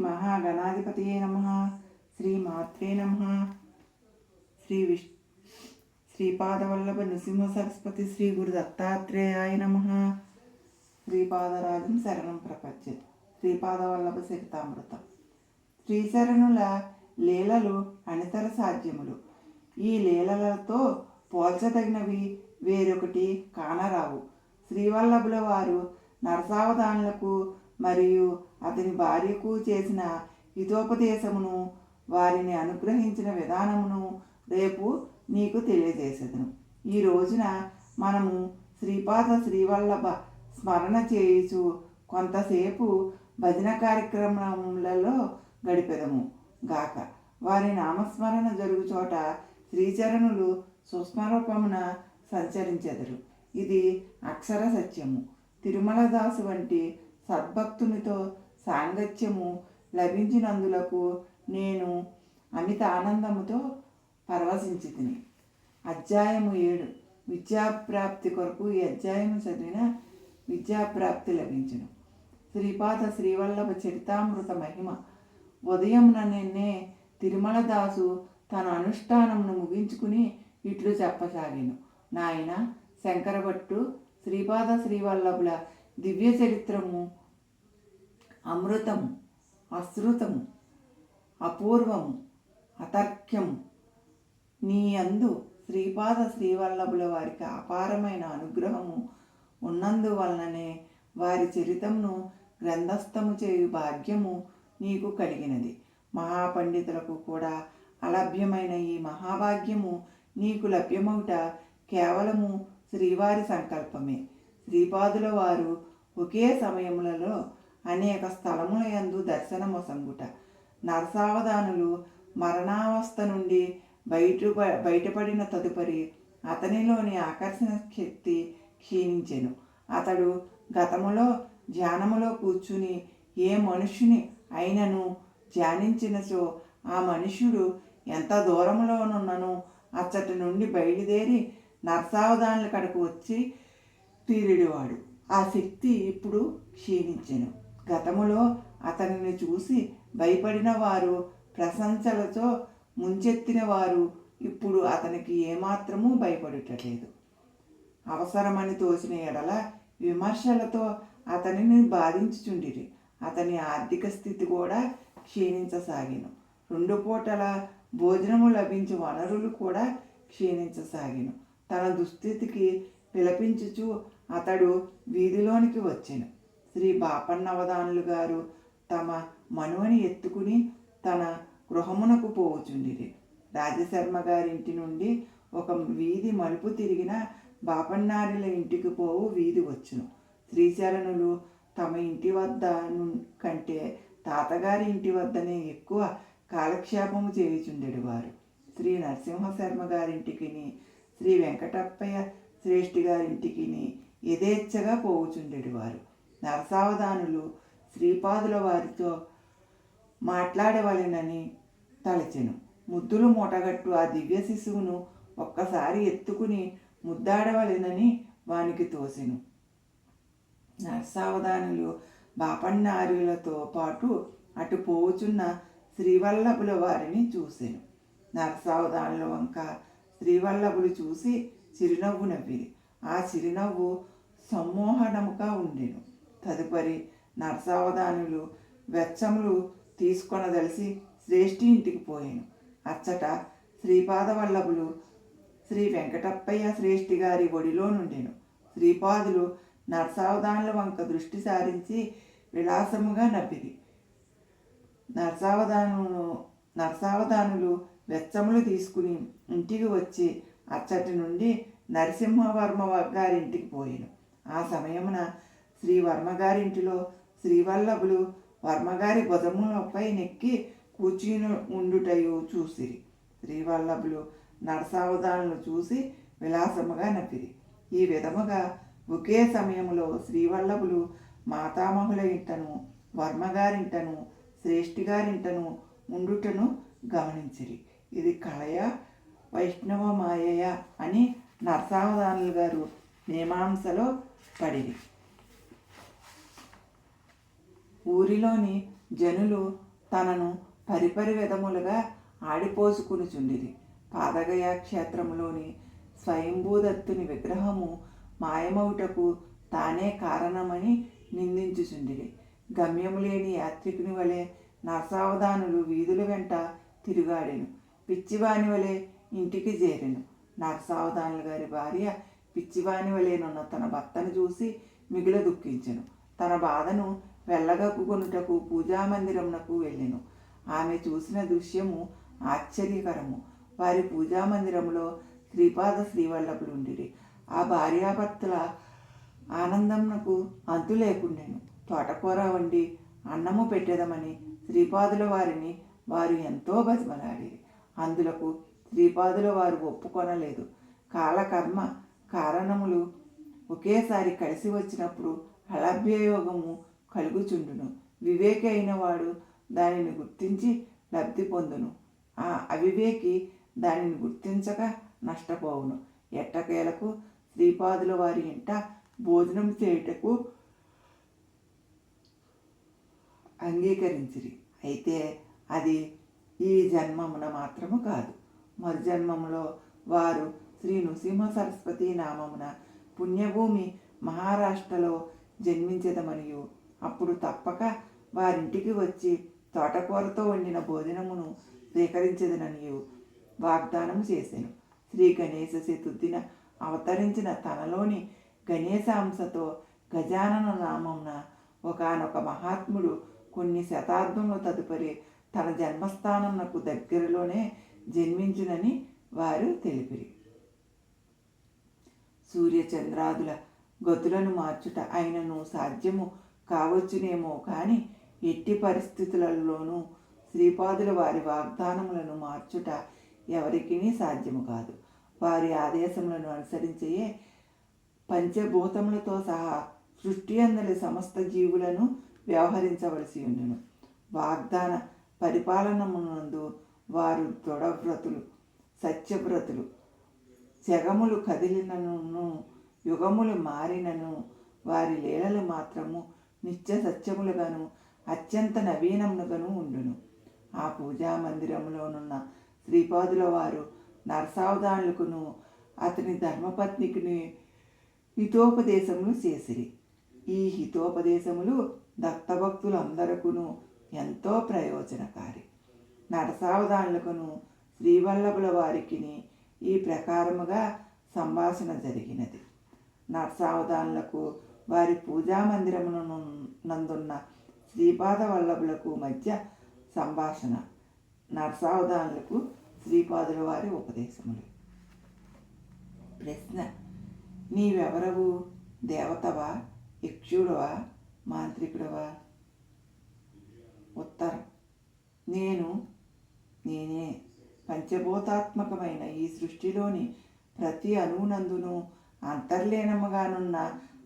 మహాగణాధిపతియే నమః. శ్రీమాత్రే నమః. శ్రీపాదవల్లభ నృసింహ సరస్వతి శ్రీ గురు దత్తాత్రేయాయ నమః. శ్రీపాదరాజం శరణం ప్రపంచం. శ్రీపాదవల్లభ చరితామృతం. శ్రీశరణుల లీలలు అనితర సాధ్యములు. ఈ లీలలతో పోల్చదగినవి వేరొకటి కానరావు. శ్రీవల్లభుల వారు నరసావధానులకు మరియు అతని భార్యకు చేసిన హితోపదేశమును, వారిని అనుగ్రహించిన విధానమును రేపు నీకు తెలియజేసేదను. ఈ రోజున మనము శ్రీపాద శ్రీవల్లభ స్మరణ చేయుచు కొంతసేపు భజన కార్యక్రమములలో గడిపెదము గాక. వారి నామస్మరణ జరుగు చోట శ్రీచరణులు సూక్ష్మరూపమున సంచరించెదరు. ఇది అక్షర సత్యము. తిరుమలదాసు వంటి సద్భక్తునితో సాంగత్యము లభించినందులకు నేను అమిత ఆనందముతో పరవశించితిని. అధ్యాయము 7. విద్యాప్రాప్తి కొరకు ఈ అధ్యాయము చదివిన విద్యాప్రాప్తి లభించును. శ్రీపాద శ్రీవల్లభ చరితామృత మహిమ. ఉదయమున నిన్నే తిరుమలదాసు తన అనుష్ఠానమును ముగించుకుని ఇట్లు చెప్పసాగాను. నాయన శంకరభట్టు శ్రీపాద శ్రీవల్లభుల దివ్య చరిత్రము అమృతము, అశ్రుతము, అపూర్వము, అతర్క్యము. నీ యందు శ్రీపాద శ్రీవల్లభుల వారికి అపారమైన అనుగ్రహము ఉన్నందువలననే వారి చరితమును గ్రంథస్థము చేయు భాగ్యము నీకు కలిగినది. మహాపండితులకు కూడా అలభ్యమైన ఈ మహాభాగ్యము నీకు లభ్యమవుట కేవలము శ్రీవారి సంకల్పమే. శ్రీపాదుల వారు ఒకే సమయములలో అనేక స్థలముల యందు దర్శనమొసంగుట. నరసావధానులు మరణావస్థ నుండి బయటపడిన తదుపరి అతనిలోని ఆకర్షణ శక్తి క్షీణించెను. అతడు గతములో ధ్యానములో కూర్చుని ఏ మనుష్యుని అయినను ధ్యానించినచో ఆ మనుష్యుడు ఎంత దూరములోనున్నను అచ్చటి నుండి బయలుదేరి నరసావధానుల కడకు వచ్చి తీరిడివాడు. ఆ శక్తి ఇప్పుడు క్షీణించెను. గతములో అతనిని చూసి భయపడిన వారు, ప్రశంసలతో ముంచెత్తిన వారు ఇప్పుడు అతనికి ఏమాత్రమూ భయపడటలేదు. అవసరమని తోచిన ఎడల విమర్శలతో అతనిని బాధించుచుండిరి. అతని ఆర్థిక స్థితి కూడా క్షీణించసాగిను. 2 పూటల భోజనము లభించే వనరులు కూడా క్షీణించసాగిను. తన దుస్థితికి విలపించుచు అతడు వీధిలోనికి వచ్చెను. శ్రీ బాపన్నవధానులు గారు తమ మనువని ఎత్తుకుని తన గృహమునకు పోవుచుండిరి. రాజశర్మ గారింటి నుండి ఒక వీధి మలుపు తిరిగిన బాపన్నారిల ఇంటికి పోవు వీధి వచ్చును. శ్రీచరణులు తమ ఇంటి వద్ద కంటే తాతగారి ఇంటి వద్దనే ఎక్కువ కాలక్షేపము చేయుచుండెడు వారు. శ్రీ నరసింహశర్మ గారింటికిని, శ్రీ వెంకటప్పయ్య శ్రేష్ఠి గారింటికి యథేచ్ఛగా పోవుచుండెడు వారు. నరసావధానులు శ్రీపాదుల వారితో మాట్లాడవలెనని తలచెను. ముద్దులు మూటగట్టు ఆ దివ్య శిశువును ఒక్కసారి ఎత్తుకుని ముద్దాడవలెనని వానికి తోసెను. నరసావధానులు బాపన్నార్యులతో పాటు అటు పోవుచున్న శ్రీవల్లభుల వారిని చూసెను. నరసావధానుల వంక శ్రీవల్లభులు చూసి చిరునవ్వు నవ్విరి. ఆ చిరునవ్వు సమ్మోహనముగా ఉండెను. తదుపరి నరసావధానులు వెచ్చములు తీసుకొనదలిసి శ్రేష్ఠి ఇంటికి పోయాను. అచ్చట శ్రీపాదవల్లభులు శ్రీ వెంకటప్పయ్య శ్రేష్ఠి గారి ఒడిలో నుండెను. శ్రీపాదులు నరసావధానుల వంక దృష్టి సారించి విలాసముగా నవ్విరి. నరసావధానులు వెచ్చములు తీసుకుని ఇంటికి వచ్చి అచ్చటి నుండి నరసింహవర్మ గారింటికి పోయాను. ఆ సమయమున శ్రీవర్మగారింటిలో శ్రీవల్లభులు వర్మగారి భుజములపై నెక్కి కూర్చుని ఉండుటయు చూసిరి. శ్రీవల్లభులు నరసావధానులను చూసి విలాసముగా నవ్విరి. ఈ విధముగా ఒకే సమయంలో శ్రీవల్లభులు మాతామహుల ఇంటను, వర్మగారింటను, శ్రేష్ఠి గారింటను ఉండుటను గమనించిరి. ఇది కళయ వైష్ణవ మాయయ అని నరసావధానులు గారు మీమాంసలో పడిరి. ఊరిలోని జనులు తనను పరిపరి విధములుగా ఆడిపోసుకునిచుండిరి. పాదగయ క్షేత్రములోని స్వయంభూదత్తుని విగ్రహము మాయమవుటకు తానే కారణమని నిందించుచుండిరి. గమ్యము లేని యాత్రికుని వలె నరసావధానులు వీధుల వెంట తిరుగాడెను. పిచ్చివాని వలె ఇంటికి చేరెను. నరసావధానుల గారి భార్య పిచ్చివాని వలెనున్న తన భర్తను చూసి మిగుల దుఃఖించెను. తన బాధను వెళ్ళగక్కుకొనుటకు పూజామందిరమునకు వెళ్ళెను. ఆమె చూసిన దృశ్యము ఆశ్చర్యకరము. వారి పూజామందిరములో శ్రీపాద శ్రీవల్లభులుండిరి. ఆ భార్యాభర్తల ఆనందమునకు అంతు లేకుండెను. తోటకూర వండి అన్నము పెట్టెదమని శ్రీపాదుల వారిని వారు ఎంతో బతిమలాడిరి. అందులకు శ్రీపాదుల వారు ఒప్పుకొనలేదు. కాలకర్మ కారణములు ఒకేసారి కలిసి వచ్చినప్పుడు అలభ్యయోగము కలుగుచుండును. వివేకి అయిన వాడు దానిని గుర్తించి లబ్ధి పొందును. ఆ అవివేకి దానిని గుర్తించక నష్టపోవును. ఎట్టకేలకు శ్రీపాదుల వారి ఇంట భోజనం చేయుటకు అంగీకరించిరి. అయితే అది ఈ జన్మమున మాత్రము కాదు. మరుజన్మములో వారు శ్రీ నృసింహ సరస్వతి నామమున పుణ్యభూమి మహారాష్ట్రలో జన్మించదమనియు అప్పుడు తప్పక వారింటికి వచ్చి తోటకూరతో వండిన భోజనమును స్వీకరించదననియు వాగ్దానం చేసెను. శ్రీ గణేశ చతుర్థిన అవతరించిన తనలోని గణేశాంశతో గజానన నామమున ఒకానొక మహాత్ముడు కొన్ని శతాబ్దముల తదుపరి తన జన్మస్థానమునకు దగ్గరలోనే జన్మించునని వారు తెలిపిరి. సూర్యచంద్రాదుల గతులను మార్చుట అయినను సాధ్యము కావచ్చునేమో కానీ ఎట్టి పరిస్థితులలోనూ శ్రీపాదుల వారి వాగ్దానములను మార్చుట ఎవరికీ సాధ్యము కాదు. వారి ఆదేశములను అనుసరించే పంచభూతములతో సహా సృష్టి అందరి సమస్త జీవులను వ్యవహరించవలసి ఉండును. వాగ్దాన పరిపాలనమునందు వారు దృఢవ్రతులు, సత్యవ్రతులు. జగములు కదిలినను యుగములు మారినను వారి లీలలు మాత్రము నిత్య సత్యములుగాను అత్యంత నవీనములుగాను ఉండును. ఆ పూజా మందిరములోనున్న శ్రీపాదుల వారు నరసావధానులకును అతని ధర్మపత్నికిని హితోపదేశములు చేసిరి. ఈ హితోపదేశములు దత్తభక్తులందరకును ఎంతో ప్రయోజనకారి. నరసావధానులకును శ్రీవల్లభుల వారికిని ఈ ప్రకారముగా సంభాషణ జరిగినది. నరసావధానులకు వారి పూజామందిరమును నందున్న శ్రీపాద వల్లభులకు మధ్య సంభాషణ. నరసావధానులకు శ్రీపాదుల వారి ఉపదేశములు. ప్రశ్న: నీవెవరవు? దేవతవా, యక్షుడవా, మాంత్రికుడవా? ఉత్తరం: నేనే. పంచభూతాత్మకమైన ఈ సృష్టిలోని ప్రతి అణువునందును అంతర్లీనముగానున్న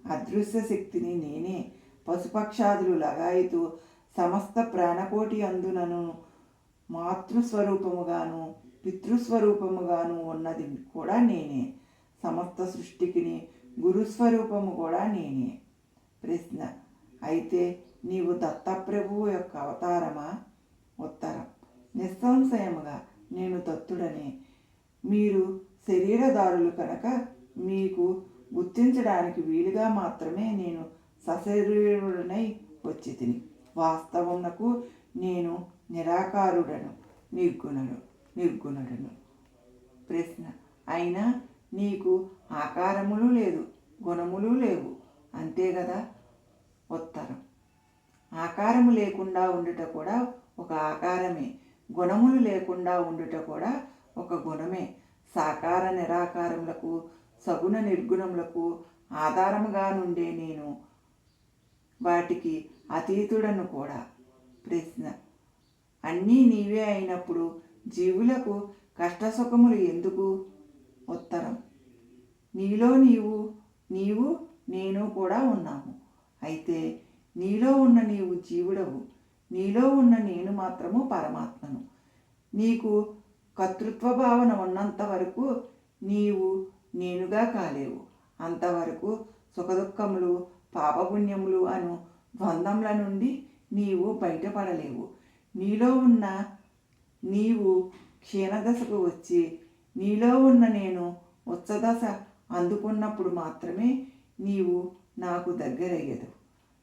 అదృశ్య శక్తిని నేనే. పశుపక్షాదులు లగాయితూ సమస్త ప్రాణకోటి అందునను మాతృస్వరూపముగాను పితృస్వరూపముగాను ఉన్నది కూడా నేనే. సమస్త సృష్టికిని గురుస్వరూపము కూడా నేనే. ప్రశ్న: అయితే నీవు దత్తప్రభువు యొక్క అవతారమా? ఉత్తరం: నిస్సంశయముగా నేను దత్తుడనే. మీరు శరీరదారులు కనుక మీకు గుర్తించడానికి వీలుగా మాత్రమే నేను సశరీరుడనై వచ్చి తిని. వాస్తవమునకు నేను నిరాకారుడను, నిర్గుణుడను. ప్రశ్న: అయినా నీకు ఆకారములు లేదు, గుణములు లేవు, అంతే కదా? ఉత్తరం: ఆకారము లేకుండా ఉండుట కూడా ఒక ఆకారమే, గుణములు లేకుండా ఉండుట కూడా ఒక గుణమే. సాకార నిరాకారములకు, సగుణ నిర్గుణములకు ఆధారముగా నుండే నేను వాటికి అతీతుడను కూడా. ప్రశ్న: అన్నీ నీవే అయినప్పుడు జీవులకు కష్టసుఖములు ఎందుకు? ఉత్తరం: నీలో నీవు నేను కూడా ఉన్నాము. అయితే నీలో ఉన్న నీవు జీవుడవు, నీలో ఉన్న నేను మాత్రము పరమాత్మను. నీకు కర్తృత్వ భావన ఉన్నంత వరకు నీవు నేనుగా కాలేవు. అంతవరకు సుఖదుఖములు, పాపపుణ్యములు అను ద్వంద్వముల నుండి నీవు బయటపడలేవు. నీలో ఉన్న నీవు క్షీణదశకు వచ్చి నీలో ఉన్న నేను ఉచ్చదశ అందుకున్నప్పుడు మాత్రమే నీవు నాకు దగ్గరయ్యదు.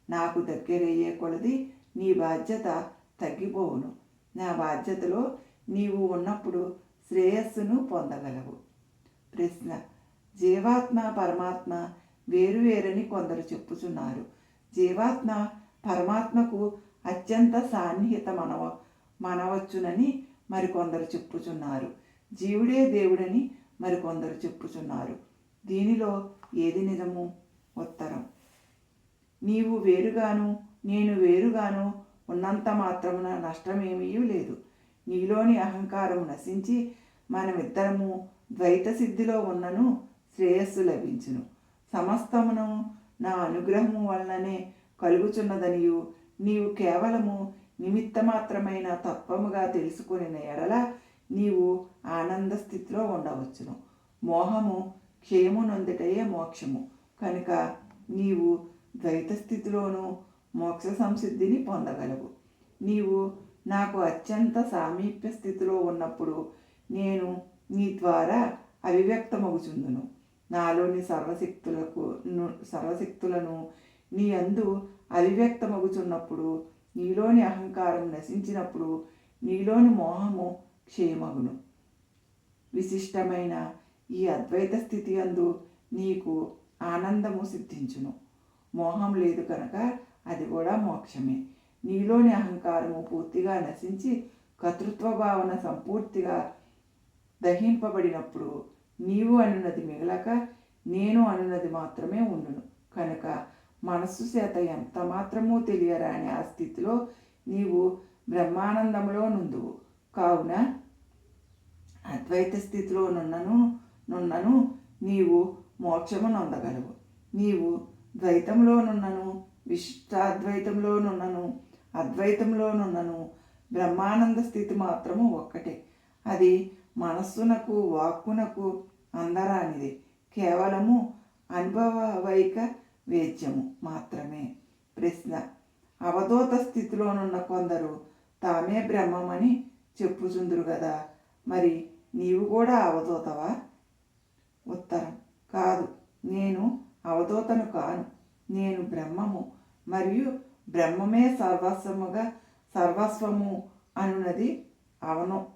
నాకు దగ్గరయ్యే కొలది నీ బాధ్యత తగ్గిపోవును. నా బాధ్యతలో నీవు ఉన్నప్పుడు శ్రేయస్సును పొందగలవు. ప్రశ్న: జీవాత్మ పరమాత్మ వేరువేరని కొందరు చెప్పుచున్నారు. జీవాత్మ పరమాత్మకు అత్యంత సాన్నిహిత మనవచ్చునని మరికొందరు చెప్పుచున్నారు. జీవుడే దేవుడని మరికొందరు చెప్పుచున్నారు. దీనిలో ఏది నిజము? ఉత్తరం: నీవు వేరుగాను నేను వేరుగాను ఉన్నంత మాత్రమున నష్టమేమీ లేదు. నీలోని అహంకారం నశించి మనమిద్దరము ద్వైత సిద్ధిలో ఉన్నను శ్రేయస్సు లభించును. సమస్తమును నా అనుగ్రహము వలననే కలుగుచున్నదనియు నీవు కేవలము నిమిత్తమాత్రమైన తత్వముగా తెలుసుకుని ఎడల నీవు ఆనంద స్థితిలో ఉండవచ్చును. మోహము క్షేమునొందుటయే మోక్షము కనుక నీవు ద్వైత స్థితిలోనూ మోక్ష సంసిద్ధిని పొందగలవు. నీవు నాకు అత్యంత సామీప్య స్థితిలో ఉన్నప్పుడు నేను నీ ద్వారా అభివ్యక్తమగుచుందును. నాలోని సర్వశక్తులను నీ అందు అభివ్యక్తమగుచున్నప్పుడు నీలోని అహంకారం నశించినప్పుడు నీలోని మోహము క్షేమగును. విశిష్టమైన ఈ అద్వైత స్థితి అందు నీకు ఆనందము సిద్ధించును. మోహం లేదు కనుక అది కూడా మోక్షమే. నీలోని అహంకారము పూర్తిగా నశించి కర్తృత్వ భావన సంపూర్తిగా దహింపబడినప్పుడు నీవు అనున్నది మిగలక నేను అనున్నది మాత్రమే ఉండును. కనుక మనస్సు చేత ఎంత మాత్రమూ తెలియరాని ఆ స్థితిలో నీవు బ్రహ్మానందంలో నుందువు. కావున అద్వైత స్థితిలో నున్నను నీవు మోక్షము నొందగలవు. నీవు ద్వైతంలోనున్నను విశిష్టాద్వైతంలోనున్నను అద్వైతంలోనున్నను బ్రహ్మానంద స్థితి మాత్రము ఒక్కటే. అది మనస్సునకు వాక్కునకు అందరానిది. కేవలము అనుభవైక వేద్యము మాత్రమే. ప్రశ్న: అవధూత స్థితిలోనున్న కొందరు తామే బ్రహ్మమని చెప్పుచుందురు కదా, మరి నీవు కూడా అవధూతవా? ఉత్తరం: కాదు, నేను అవధూతను కాను. నేను బ్రహ్మము మరియు బ్రహ్మమే సర్వస్వము అనున్నది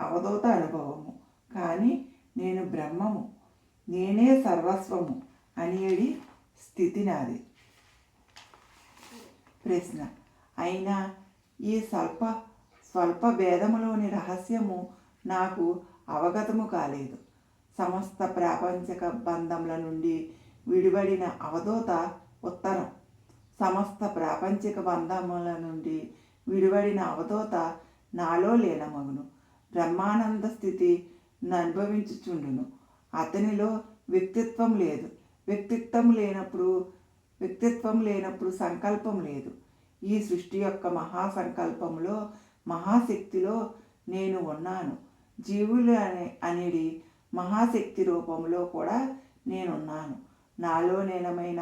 అవధూత అనుభవము. కానీ నేను బ్రహ్మము, నేనే సర్వస్వము అనేది స్థితి నాది. ప్రశ్న: అయినా ఈ స్వల్ప భేదములోని రహస్యము నాకు అవగతము కాలేదు. సమస్త ప్రాపంచిక బంధముల నుండి విడిబడిన అవధూత. ఉత్తరం: సమస్త ప్రాపంచిక బంధముల నుండి విడిబడిన అవధూత నాలో లీనమగును. బ్రహ్మానంద స్థితి అనుభవించుచుండును. అతనిలో వ్యక్తిత్వం లేదు. వ్యక్తిత్వం లేనప్పుడు సంకల్పం లేదు. ఈ సృష్టి యొక్క మహాసంకల్పంలో మహాశక్తిలో నేను ఉన్నాను. జీవులు అనేది మహాశక్తి రూపంలో కూడా నేనున్నాను. నాలో లీనమైన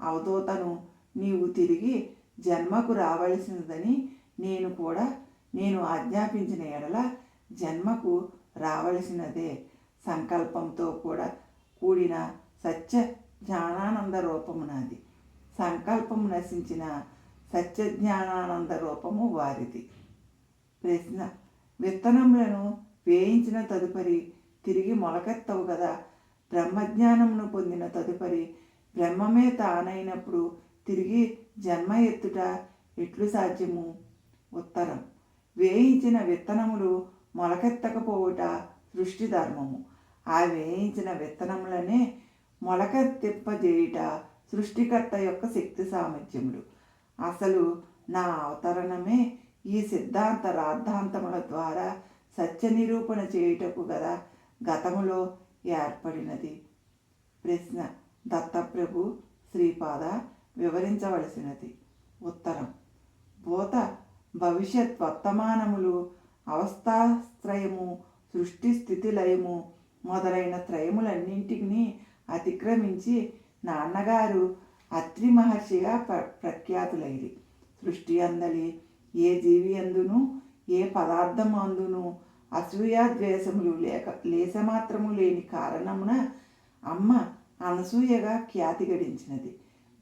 అవధూతను నీవు తిరిగి జన్మకు రావలసినదని నేను ఆజ్ఞాపించిన ఎడల జన్మకు రావలసినదే. సంకల్పంతో కూడా కూడిన సత్య జ్ఞానానంద రూపము నాది. సంకల్పం నశించిన సత్య జ్ఞానానంద రూపము వారిది. ప్రశ్న: విత్తనములను వేయించిన తదుపరి తిరిగి మొలకెత్తవు కదా. బ్రహ్మజ్ఞానమును పొందిన తదుపరి బ్రహ్మమే తానైనప్పుడు తిరిగి జన్మ ఎత్తుట ఎట్లు సాధ్యము? ఉత్తరం: వేయించిన విత్తనములు మొలకెత్తకపోవుట సృష్టి ధర్మము. ఆ వేయించిన విత్తనములనే మొలకెత్తింపజేయుట సృష్టికర్త యొక్క శక్తి సామర్థ్యములు. అసలు నా అవతరణమే ఈ సిద్ధాంత రాద్ధాంతముల ద్వారా సత్య నిరూపణ చేయుటకు గదా గతములో ఏర్పడినది. ప్రశ్న: దత్తప్రభు శ్రీపాద వివరించవలసినది. ఉత్తరం: భూత భవిష్యత్ వర్తమానములు అవస్థాత్రయము, సృష్టి స్థితి లయము మొదలైన త్రయములన్నింటినీ అతిక్రమించి నాన్నగారు అత్రి మహర్షిగా ప్రఖ్యాతులైరి. సృష్టి అందలి ఏ జీవి అందును ఏ పదార్థమందును అసూయ ద్వేషములు లేసమాత్రము లేని కారణమున అమ్మ అనసూయగా ఖ్యాతి గడించినది.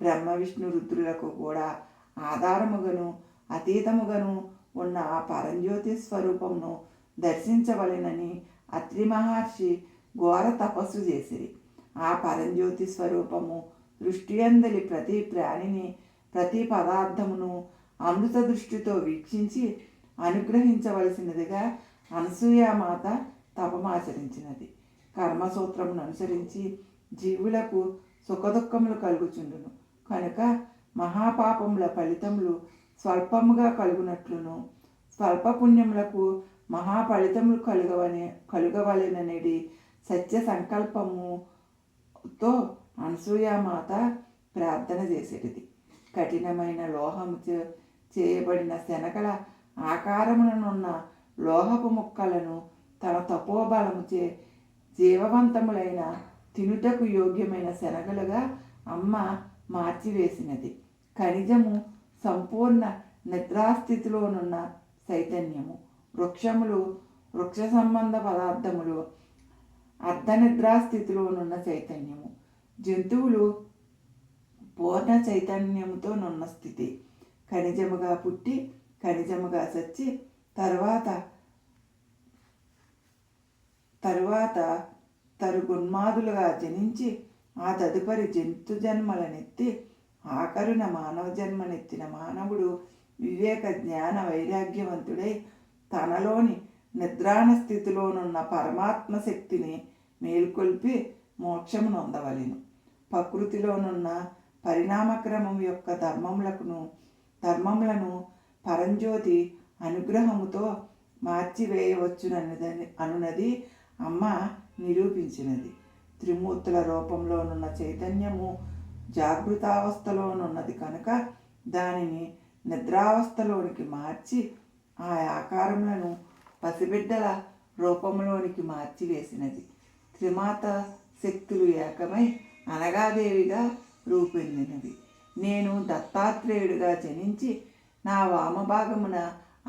బ్రహ్మ విష్ణు రుద్రులకు కూడా ఆధారముగను అతీతముగను ఉన్న ఆ పరంజ్యోతి స్వరూపమును దర్శించవలెనని అత్రి మహర్షి ఘోర తపస్సు చేసిరి. ఆ పరంజ్యోతి స్వరూపము దృష్టి అందలి ప్రతి ప్రాణిని ప్రతి పదార్థమును అమృత దృష్టితో వీక్షించి అనుగ్రహించవలసినదిగా అనసూయామాత తపమాచరించినది. కర్మసూత్రమును అనుసరించి జీవులకు సుఖదుఖములు కలుగుచుండును కనుక మహాపాపముల ఫలితములు స్వల్పముగా కలుగునట్లును స్వల్ప పుణ్యములకు మహాఫలితములు కలుగవలెననేది సత్య సంకల్పముతో అనసూయామాత ప్రార్థన చేసేది. కఠినమైన లోహము చేయబడిన శనగల ఆకారముననున్న లోహపు ముక్కలను తన తపోబలముచే జీవవంతములైన తినుటకు యోగ్యమైన శనగలుగా అమ్మ మార్చివేసినది. ఖనిజము సంపూర్ణ నిద్రాస్థితిలోనున్న చైతన్యము, వృక్ష సంబంధ పదార్థములు అర్ధనిద్రాస్థితిలోనున్న చైతన్యము, జంతువులు పూర్ణ చైతన్యముతోనున్న స్థితి. ఖనిజముగా పుట్టి ఖనిజముగా చచ్చి తరువాత తరుగున్మాదులుగా జనించి ఆ తదుపరి జంతు జన్మలనెత్తి ఆఖరున మానవ జన్మనెత్తిన మానవుడు వివేక జ్ఞాన వైరాగ్యవంతుడై తనలోని నిద్రాణ స్థితిలోనున్న పరమాత్మ శక్తిని మేల్కొల్పి మోక్షమును పొందవలెను. ప్రకృతిలోనున్న పరిణామక్రమం యొక్క ధర్మములను పరంజ్యోతి అనుగ్రహముతో మార్చివేయవచ్చుననున్నది అమ్మ నిరూపించినది. త్రిమూర్తుల రూపంలోనున్న చైతన్యము జాగృతావస్థలోనున్నది కనుక దానిని నిద్రావస్థలోనికి మార్చి ఆ ఆకారములను పసిబిడ్డల రూపంలోనికి మార్చివేసినది. త్రిమాత శక్తులు ఏకమై అనగాదేవిగా రూపొందినవి. నేను దత్తాత్రేయుడిగా జనించి నా వామభాగమున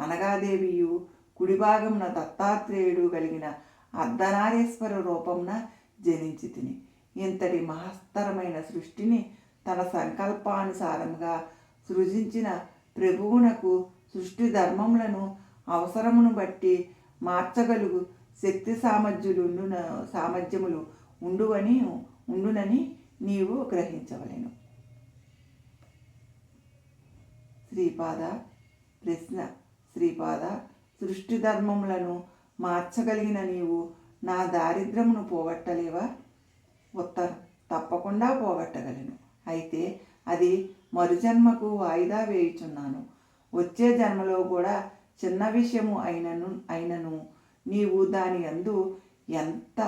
అనగాదేవియు కుడి భాగమున దత్తాత్రేయుడు కలిగిన అర్ధనారీశ్వర రూపమున జనించి తిని ఇంతటి మహత్తరమైన సృష్టిని తన సంకల్పానుసారముగా సృజించిన ప్రభువునకు సృష్టి ధర్మములను అవసరమును బట్టి మార్చగలుగు శక్తి సామర్థ్యములు ఉండునని నీవు గ్రహించవలెను. శ్రీపాద సృష్టి ధర్మములను మార్చగలిగిన నీవు నా దారిద్రమును పోగొట్టలేవా? ఉత్తరం: తప్పకుండా పోగొట్టగలను. అయితే అది మరుజన్మకు వాయిదా వేయుచున్నాను. వచ్చే జన్మలో కూడా చిన్న విషయము అయినను నీవు దాని యందు ఎంత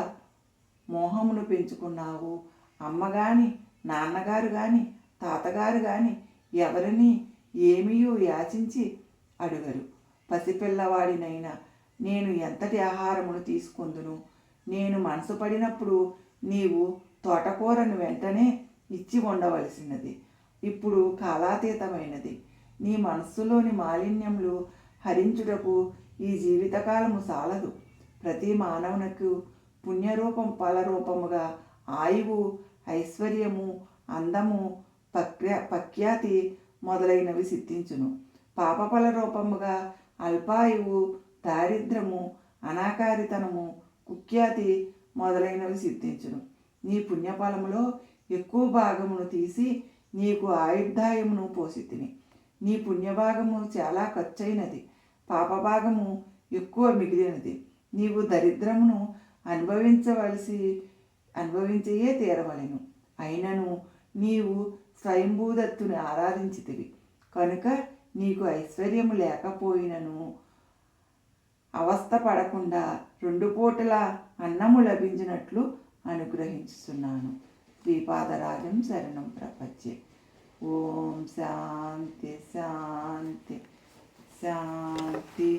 మోహమును పెంచుకున్నావు. అమ్మగాని నాన్నగారు గాని తాతగారు గాని ఎవరిని ఏమీయూ యాచించి అడుగరు. పసిపిల్లవాడినైనా నేను ఎంతటి ఆహారమును తీసుకొందును? నేను మనసు పడినప్పుడు నీవు తోటకూరను వెంటనే ఇచ్చి ఉండవలసినది. ఇప్పుడు కాలాతీతమైనది. నీ మనస్సులోని మాలిన్యములు హరించుటకు ఈ జీవితకాలము సాలదు. ప్రతి మానవునకు పుణ్యరూపం ఫలరూపముగా ఆయువు, ఐశ్వర్యము, అందము, ప్రఖ్యాతి మొదలైనవి సిద్ధించును. పాపఫల రూపముగా అల్పాయువు, దారిద్రము, అనాకారితనము, కుఖ్యాతి మొదలైనవి సిద్ధించును. నీ పుణ్యఫలములో ఎక్కువ భాగమును తీసి నీకు ఆయుర్దాయమును పోసితిని. నీ పుణ్యభాగము చాలా ఖర్చయినది, పాపభాగము ఎక్కువ మిగిలినది. నీవు దరిద్రమును అనుభవించయే తీరవలెను. అయినను నీవు స్వయంభూదత్తుని ఆరాధించితివి కనుక నీకు ఐశ్వర్యము లేకపోయినను అవస్థ పడకుండా 2 పూటల అన్నము లభించినట్లు అనుగ్రహించుతున్నాను. శ్రీపాదరాజం శరణం ప్రపంచే. ఓం శాంతి శాంతి శాంతి.